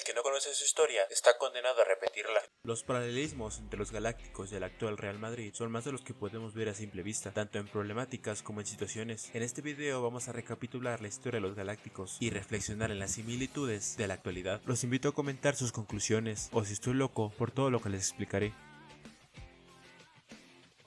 El que no conoce su historia está condenado a repetirla. Los paralelismos entre los galácticos y el actual Real Madrid son más de los que podemos ver a simple vista, tanto en problemáticas como en situaciones. En este video vamos a recapitular la historia de los galácticos y reflexionar en las similitudes de la actualidad. Los invito a comentar sus conclusiones, o si estoy loco, por todo lo que les explicaré.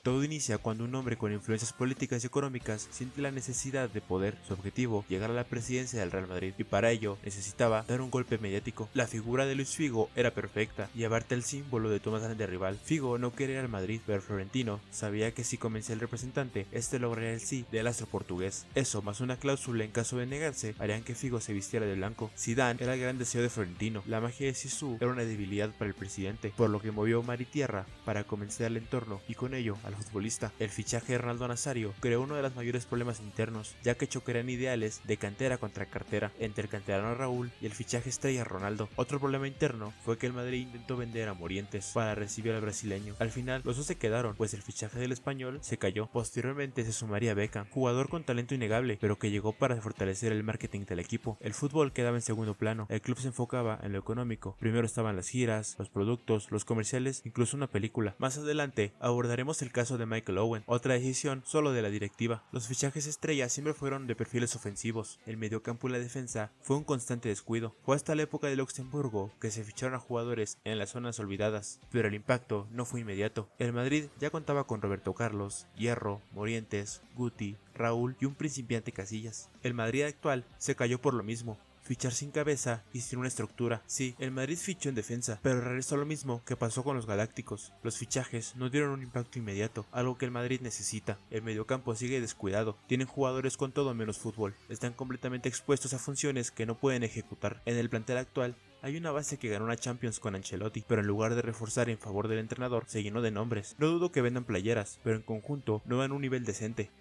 Todo inicia cuando un hombre con influencias políticas y económicas siente la necesidad de poder. Su objetivo, llegar a la presidencia del Real Madrid, y para ello necesitaba dar un golpe mediático. La figura de Luis Figo era perfecta, llevarte el símbolo de tu más grande rival. Figo no quería al Madrid, pero Florentino sabía que si convencía al representante, este lograría el sí del astro portugués. Eso, más una cláusula en caso de negarse, harían que Figo se vistiera de blanco. Zidane era el gran deseo de Florentino. La magia de Zizou era una debilidad para el presidente, por lo que movió mar y tierra para convencer al entorno y con ello al futbolista. El fichaje de Ronaldo Nazario creó uno de los mayores problemas internos, ya que chocarían ideales de cantera contra cartera entre el canterano Raúl y el fichaje estrella Ronaldo. Otro problema interno fue que el Madrid intentó vender a Morientes para recibir al brasileño. Al final los dos se quedaron, pues el fichaje del español se cayó. Posteriormente se sumaría Beckham, jugador con talento innegable, pero que llegó para fortalecer el marketing del equipo. El fútbol quedaba en segundo plano, el club se enfocaba en lo económico. Primero estaban las giras, los productos, los comerciales, incluso una película. Más adelante abordaremos el caso de Michael Owen, otra decisión solo de la directiva. Los fichajes estrella siempre fueron de perfiles ofensivos. El mediocampo y la defensa fue un constante descuido. Fue hasta la época de Luxemburgo que se ficharon a jugadores en las zonas olvidadas, pero el impacto no fue inmediato. El Madrid ya contaba con Roberto Carlos, Hierro, Morientes, Guti, Raúl y un principiante Casillas. El Madrid actual se cayó por lo mismo. Fichar sin cabeza y sin una estructura. Sí, el Madrid fichó en defensa, pero realizó lo mismo que pasó con los galácticos. Los fichajes no dieron un impacto inmediato, algo que el Madrid necesita. El mediocampo sigue descuidado, tienen jugadores con todo menos fútbol, están completamente expuestos a funciones que no pueden ejecutar. En el plantel actual hay una base que ganó una Champions con Ancelotti, pero en lugar de reforzar en favor del entrenador, se llenó de nombres. No dudo que vendan playeras, pero en conjunto no van a un nivel decente.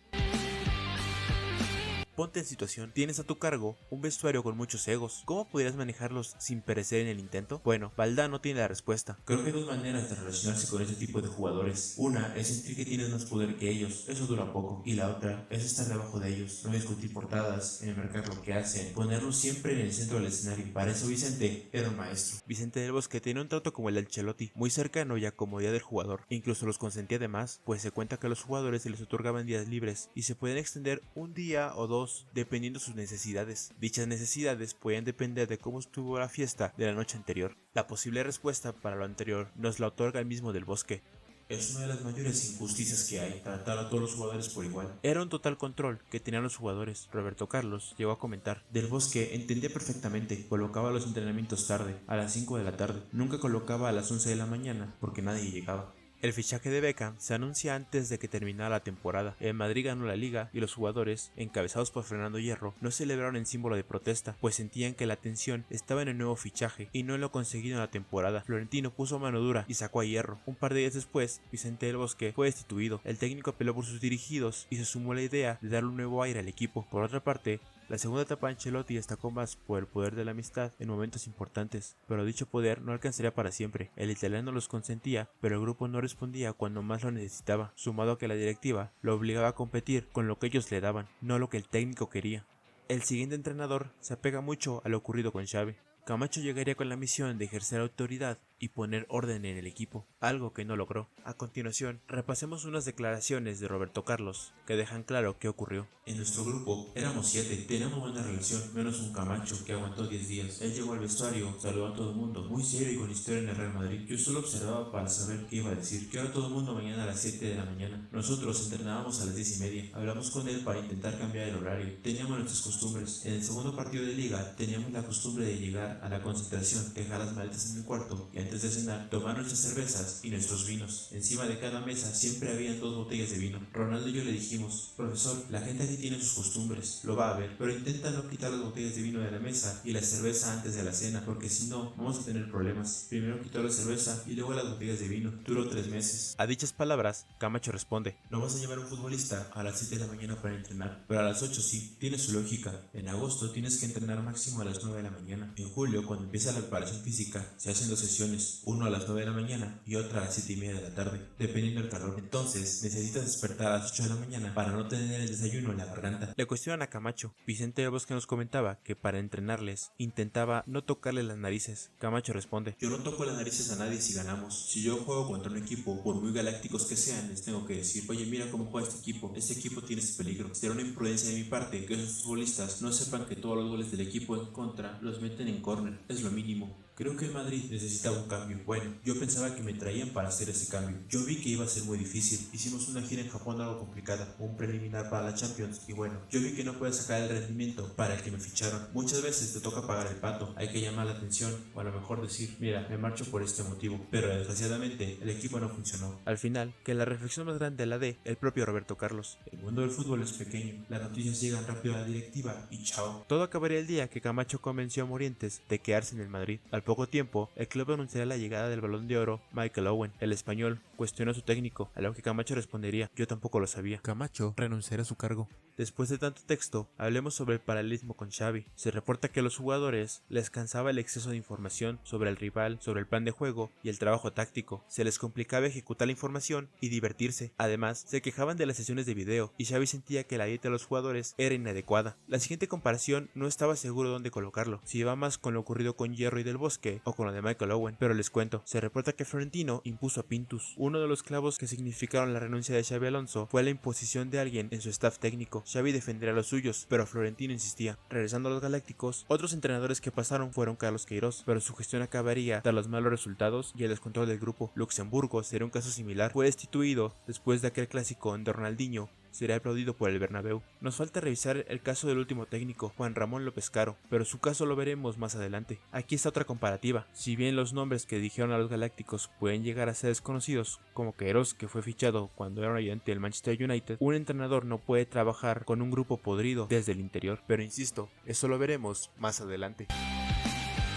Ponte en situación, tienes a tu cargo un vestuario con muchos egos. ¿Cómo podrías manejarlos sin perecer en el intento? Bueno, Valdano tiene la respuesta. Creo que hay dos maneras de relacionarse con ese tipo de jugadores. Una es sentir que tienes más poder que ellos, eso dura poco. Y la otra es estar debajo de ellos, no discutir portadas, enmarcar lo que hacen, ponerlos siempre en el centro del escenario. Para eso Vicente era un maestro. Vicente del Bosque tenía un trato como el de Ancelotti, muy cercano y a comodidad del jugador. Incluso los consentía de más, pues se cuenta que a los jugadores se les otorgaban días libres y se pueden extender un día o dos dependiendo de sus necesidades. Dichas necesidades pueden depender de cómo estuvo la fiesta de la noche anterior. La posible respuesta para lo anterior nos la otorga el mismo Del Bosque. Es una de las mayores injusticias que hay, tratar a todos los jugadores por igual. Era un total control que tenían los jugadores. Roberto Carlos llegó a comentar. Del Bosque entendía perfectamente, colocaba los entrenamientos tarde, a las 5 de la tarde, nunca colocaba a las 11 de la mañana porque nadie llegaba. El fichaje de Beckham se anuncia antes de que terminara la temporada. El Madrid ganó la liga y los jugadores, encabezados por Fernando Hierro, no celebraron en símbolo de protesta, pues sentían que la atención estaba en el nuevo fichaje y no en lo conseguido en la temporada. Florentino puso mano dura y sacó a Hierro. Un par de días después, Vicente del Bosque fue destituido. El técnico apeló por sus dirigidos y se sumó la idea de darle un nuevo aire al equipo. Por otra parte, la segunda etapa de Ancelotti destacó más por el poder de la amistad en momentos importantes, pero dicho poder no alcanzaría para siempre. El italiano los consentía, pero el grupo no respondía cuando más lo necesitaba, sumado a que la directiva lo obligaba a competir con lo que ellos le daban, no lo que el técnico quería. El siguiente entrenador se apega mucho a lo ocurrido con Xavi. Camacho llegaría con la misión de ejercer autoridad y poner orden en el equipo, algo que no logró. A continuación, repasemos unas declaraciones de Roberto Carlos que dejan claro qué ocurrió. En nuestro grupo éramos 7, teníamos buena relación, menos un Camacho que aguantó 10 días. Él llegó al vestuario, saludó a todo el mundo, muy serio y con historia en el Real Madrid. Yo solo observaba para saber qué iba a decir. Que ahora todo el mundo mañana a las 7 de la mañana. Nosotros entrenábamos a las 10:30. Hablamos con él para intentar cambiar el horario. Teníamos nuestras costumbres. En el segundo partido de liga teníamos la costumbre de llegar a la concentración, dejar las maletas en el cuarto y antes de cenar tomar nuestras cervezas y nuestros vinos. Encima de cada mesa siempre habían 2 botellas de vino. Ronaldo y yo le dijimos: profesor, la gente aquí tiene sus costumbres, lo va a ver, pero intenta no quitar las botellas de vino de la mesa y la cerveza antes de la cena, porque si no vamos a tener problemas. Primero quitó la cerveza y luego las botellas de vino. Duró 3 meses. A dichas palabras, Camacho responde: no vas a llevar a un futbolista a las 7 de la mañana para entrenar, pero a las 8 sí, tiene su lógica. En agosto tienes que entrenar máximo a las 9 de la mañana. En julio, cuando empieza la preparación física, se hacen 2 sesiones, sesiones, uno a las 9 de la mañana y otra a las 7:30 de la tarde, dependiendo del calor. Entonces, necesitas despertar a las 8 de la mañana para no tener el desayuno en la garganta. Le cuestionan a Camacho. Vicente del Bosque nos comentaba que para entrenarles intentaba no tocarle las narices. Camacho responde: yo no toco las narices a nadie si ganamos. Si yo juego contra un equipo, por muy galácticos que sean, les tengo que decir, oye, mira cómo juega este equipo tiene este peligro. Será una imprudencia de mi parte que esos futbolistas no sepan que todos los goles del equipo en contra los meten en córner, es lo mínimo. Creo que el Madrid necesitaba un cambio. Bueno, yo pensaba que me traían para hacer ese cambio. Yo vi que iba a ser muy difícil. Hicimos una gira en Japón algo complicada, un preliminar para la Champions, y bueno, yo vi que no puedo sacar el rendimiento para el que me ficharon. Muchas veces te toca pagar el pato, hay que llamar la atención, o a lo mejor decir, mira, me marcho por este motivo. Pero desgraciadamente, el equipo no funcionó. Al final, que la reflexión más grande la dé el propio Roberto Carlos. El mundo del fútbol es pequeño, las noticias llegan rápido a la directiva y chao. Todo acabaría el día que Camacho convenció a Morientes de quedarse en el Madrid. Al poco tiempo, el club anunciará la llegada del Balón de Oro Michael Owen. El español cuestionó a su técnico, a lo que Camacho respondería: yo tampoco lo sabía. Camacho renunciará a su cargo. Después de tanto texto, hablemos sobre el paralelismo con Xavi. Se reporta que a los jugadores les cansaba el exceso de información sobre el rival, sobre el plan de juego y el trabajo táctico. Se les complicaba ejecutar la información y divertirse. Además, se quejaban de las sesiones de video y Xavi sentía que la dieta de los jugadores era inadecuada. La siguiente comparación no estaba seguro dónde colocarlo, si iba más con lo ocurrido con Hierro y Del Bosque o con lo de Michael Owen, pero les cuento, se reporta que Florentino impuso a Pintus. Uno de los clavos que significaron la renuncia de Xabi Alonso fue la imposición de alguien en su staff técnico. Xavi defendería a los suyos, pero Florentino insistía. Regresando a los Galácticos, otros entrenadores que pasaron fueron Carlos Queiroz, pero su gestión acabaría tras los malos resultados y el descontrol del grupo. Luxemburgo sería un caso similar, fue destituido después de aquel clásico donde Ronaldinho sería aplaudido por el Bernabéu. Nos falta revisar el caso del último técnico, Juan Ramón López Caro, pero su caso lo veremos más adelante. Aquí está otra comparativa. Si bien los nombres que dijeron a los Galácticos pueden llegar a ser desconocidos, como Queiroz, que fue fichado cuando era un ayudante del Manchester United, un entrenador no puede trabajar con un grupo podrido desde el interior. Pero insisto, eso lo veremos más adelante.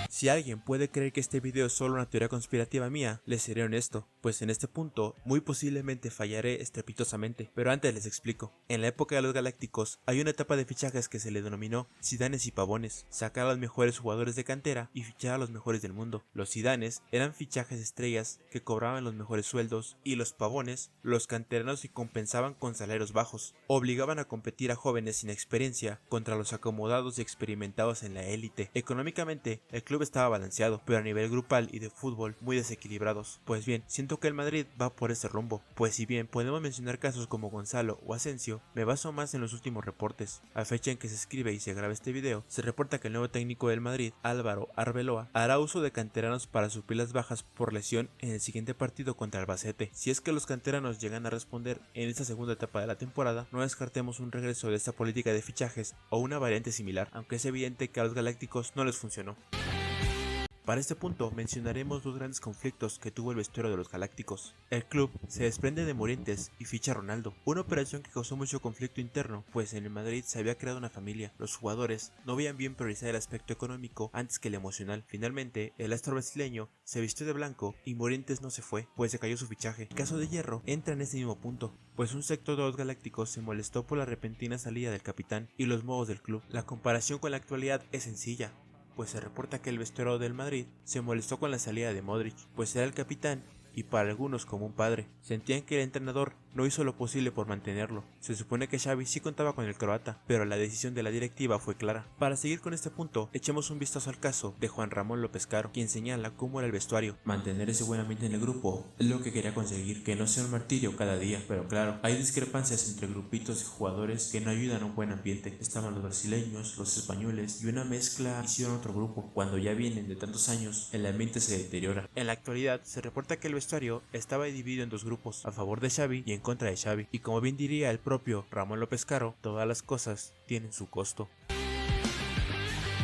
Si alguien puede creer que este video es solo una teoría conspirativa mía, les seré honesto, pues en este punto muy posiblemente fallaré estrepitosamente, pero antes les explico. En la época de los Galácticos hay una etapa de fichajes que se le denominó Zidanes y Pavones, sacar a los mejores jugadores de cantera y fichar a los mejores del mundo. Los Zidanes eran fichajes estrellas que cobraban los mejores sueldos y los Pavones, los canteranos que compensaban con salarios bajos, obligaban a competir a jóvenes sin experiencia contra los acomodados y experimentados en la élite. Económicamente, el club estaba balanceado, pero a nivel grupal y de fútbol muy desequilibrados. Pues bien, siento que el Madrid va por ese rumbo, pues si bien podemos mencionar casos como Gonzalo o Asensio, me baso más en los últimos reportes. A fecha en que se escribe y se graba este video, se reporta que el nuevo técnico del Madrid, Álvaro Arbeloa, hará uso de canteranos para suplir las bajas por lesión en el siguiente partido contra Albacete. Si es que los canteranos llegan a responder en esta segunda etapa de la temporada, no descartemos un regreso de esta política de fichajes o una variante similar, aunque es evidente que a los Galácticos no les funcionó. Para este punto mencionaremos dos grandes conflictos que tuvo el vestuario de los Galácticos. El club se desprende de Morientes y ficha a Ronaldo, una operación que causó mucho conflicto interno, pues en el Madrid se había creado una familia. Los jugadores no veían bien priorizar el aspecto económico antes que el emocional. Finalmente, el astro brasileño se vistió de blanco y Morientes no se fue, pues se cayó su fichaje. El caso de Hierro entra en ese mismo punto, pues un sector de los Galácticos se molestó por la repentina salida del capitán y los modos del club. La comparación con la actualidad es sencilla, pues se reporta que el vestuario del Madrid se molestó con la salida de Modric, pues era el capitán y para algunos como un padre. Sentían que el entrenador no hizo lo posible por mantenerlo. Se supone que Xavi sí contaba con el croata, pero la decisión de la directiva fue clara. Para seguir con este punto, echemos un vistazo al caso de Juan Ramón López Caro, quien señala cómo era el vestuario. Mantener ese buen ambiente en el grupo es lo que quería conseguir, que no sea un martirio cada día, pero claro, hay discrepancias entre grupitos de jugadores que no ayudan a un buen ambiente. Estaban los brasileños, los españoles y una mezcla hicieron otro grupo. Cuando ya vienen de tantos años, el ambiente se deteriora. En la actualidad, se reporta que el vestuario estaba dividido en dos grupos, a favor de Xavi y en contra de Xavi, y como bien diría el propio Ramón López Caro, todas las cosas tienen su costo.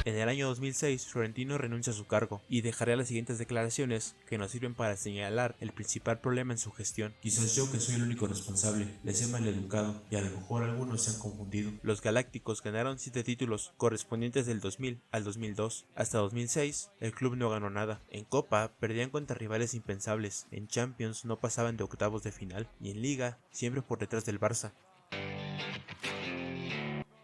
En el año 2006, Florentino renuncia a su cargo y dejará las siguientes declaraciones que nos sirven para señalar el principal problema en su gestión. Quizás yo, que soy el único responsable, les he maleducado y a lo mejor algunos se han confundido. Los Galácticos ganaron 7 títulos correspondientes del 2000 al 2002. Hasta 2006, el club no ganó nada. En Copa perdían contra rivales impensables, en Champions no pasaban de octavos de final y en Liga siempre por detrás del Barça.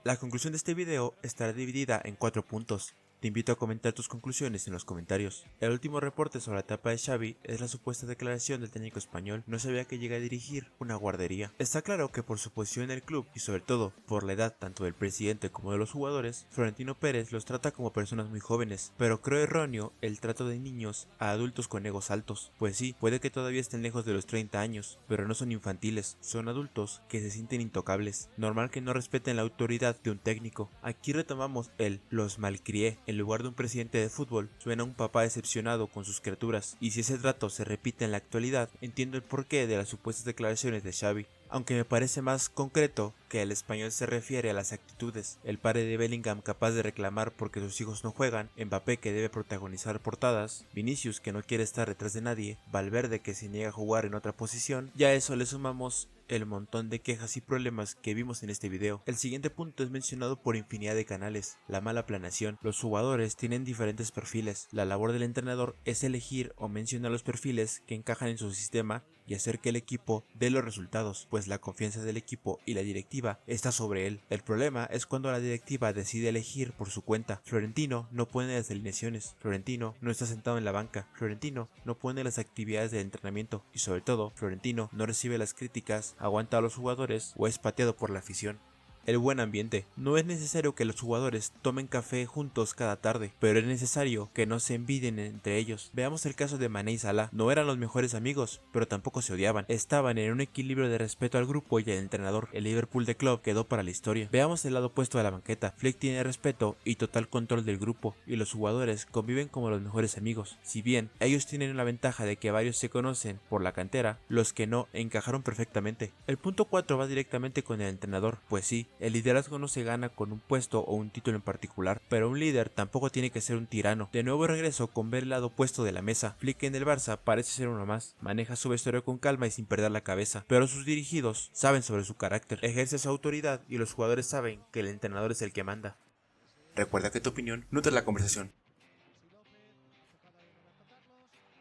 La conclusión de este video estará dividida en 4 puntos. Te invito a comentar tus conclusiones en los comentarios. El último reporte sobre la etapa de Xavi es la supuesta declaración del técnico español. No sabía que llega a dirigir una guardería. Está claro que por su posición en el club y sobre todo por la edad tanto del presidente como de los jugadores, Florentino Pérez los trata como personas muy jóvenes, pero creo erróneo el trato de niños a adultos con egos altos. Pues sí, puede que todavía estén lejos de los 30 años, pero no son infantiles, son adultos que se sienten intocables. Normal que no respeten la autoridad de un técnico. Aquí retomamos el "los malcrié" en lugar de un presidente de fútbol. Suena un papá decepcionado con sus criaturas, y si ese trato se repite en la actualidad, entiendo el porqué de las supuestas declaraciones de Xavi. Aunque me parece más concreto que el español se refiere a las actitudes. El padre de Bellingham capaz de reclamar porque sus hijos no juegan, Mbappé que debe protagonizar portadas, Vinicius que no quiere estar detrás de nadie, Valverde que se niega a jugar en otra posición, ya a eso le sumamos el montón de quejas y problemas que vimos en este video. El siguiente punto es mencionado por infinidad de canales, la mala planeación. Los jugadores tienen diferentes perfiles, la labor del entrenador es elegir o mencionar los perfiles que encajan en su sistema y hacer que el equipo dé los resultados, pues la confianza del equipo y la directiva está sobre él. El problema es cuando la directiva decide elegir por su cuenta. Florentino no pone las alineaciones, Florentino no está sentado en la banca, Florentino no pone las actividades de entrenamiento y sobre todo, Florentino no recibe las críticas, aguanta a los jugadores o es pateado por la afición. El buen ambiente. No es necesario que los jugadores tomen café juntos cada tarde, pero es necesario que no se envidien entre ellos. Veamos el caso de Mané y Salah. No eran los mejores amigos, pero tampoco se odiaban. Estaban en un equilibrio de respeto al grupo y al entrenador. El Liverpool de Klopp quedó para la historia. Veamos el lado opuesto de la banqueta. Flick tiene respeto y total control del grupo, y los jugadores conviven como los mejores amigos. Si bien ellos tienen la ventaja de que varios se conocen por la cantera, los que no encajaron perfectamente. El punto 4 va directamente con el entrenador, pues sí, el liderazgo no se gana con un puesto o un título en particular, pero un líder tampoco tiene que ser un tirano. De nuevo regreso con ver el lado opuesto de la mesa. Flick en el Barça parece ser uno más, maneja su vestuario con calma y sin perder la cabeza, pero sus dirigidos saben sobre su carácter, ejerce su autoridad y los jugadores saben que el entrenador es el que manda. Recuerda que tu opinión nutre la conversación.